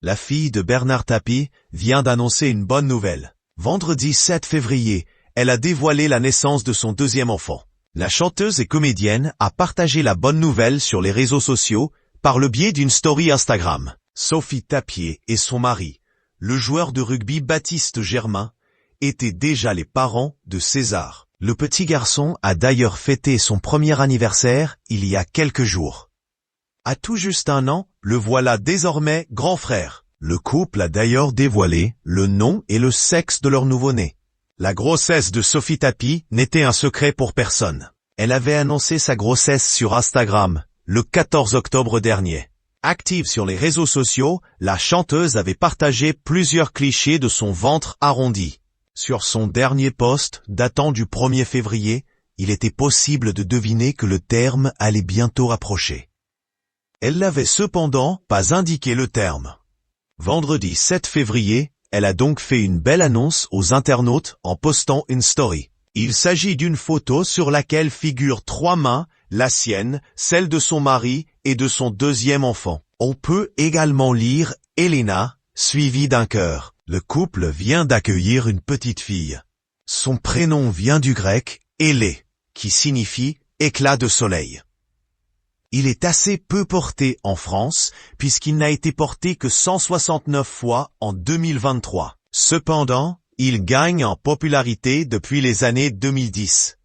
La fille de Bernard Tapie vient d'annoncer une bonne nouvelle. Vendredi 7 février, elle a dévoilé la naissance de son deuxième enfant. La chanteuse et comédienne a partagé la bonne nouvelle sur les réseaux sociaux par le biais d'une story Instagram. Sophie Tapie et son mari, le joueur de rugby Baptiste Germain, étaient déjà les parents de César. Le petit garçon a d'ailleurs fêté son premier anniversaire il y a quelques jours. À tout juste 1 an, le voilà désormais grand frère. Le couple a d'ailleurs dévoilé le nom et le sexe de leur nouveau-né. La grossesse de Sophie Tapie n'était un secret pour personne. Elle avait annoncé sa grossesse sur Instagram le 14 octobre dernier. Active sur les réseaux sociaux, la chanteuse avait partagé plusieurs clichés de son ventre arrondi. Sur son dernier post, datant du 1er février, il était possible de deviner que le terme allait bientôt approcher. Elle n'avait cependant pas indiqué le terme. Vendredi 7 février, elle a donc fait une belle annonce aux internautes en postant une story. Il s'agit d'une photo sur laquelle figurent 3 mains, la sienne, celle de son mari et de son deuxième enfant. On peut également lire Elena, suivi d'un cœur. Le couple vient d'accueillir une petite fille. Son prénom vient du grec Élé, qui signifie éclat de soleil. Il est assez peu porté en France, puisqu'il n'a été porté que 169 fois en 2023. Cependant, il gagne en popularité depuis les années 2010.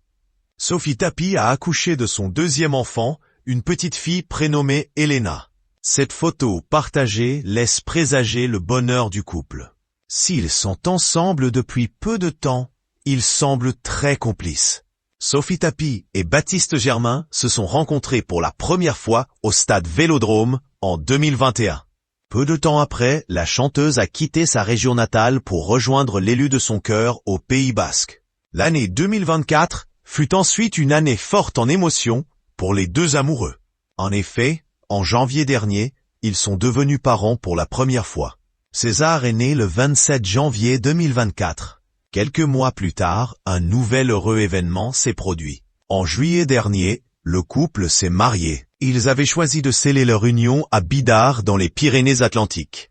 Sophie Tapie a accouché de son deuxième enfant, une petite fille prénommée Elena. Cette photo partagée laisse présager le bonheur du couple. S'ils sont ensemble depuis peu de temps, ils semblent très complices. Sophie Tapie et Baptiste Germain se sont rencontrés pour la première fois au stade Vélodrome en 2021. Peu de temps après, la chanteuse a quitté sa région natale pour rejoindre l'élu de son cœur au Pays Basque. L'année 2024 fut ensuite une année forte en émotions pour les deux amoureux. En effet, en janvier dernier, ils sont devenus parents pour la première fois. César est né le 27 janvier 2024. Quelques mois plus tard, un nouvel heureux événement s'est produit. En juillet dernier, le couple s'est marié. Ils avaient choisi de sceller leur union à Bidart dans les Pyrénées-Atlantiques.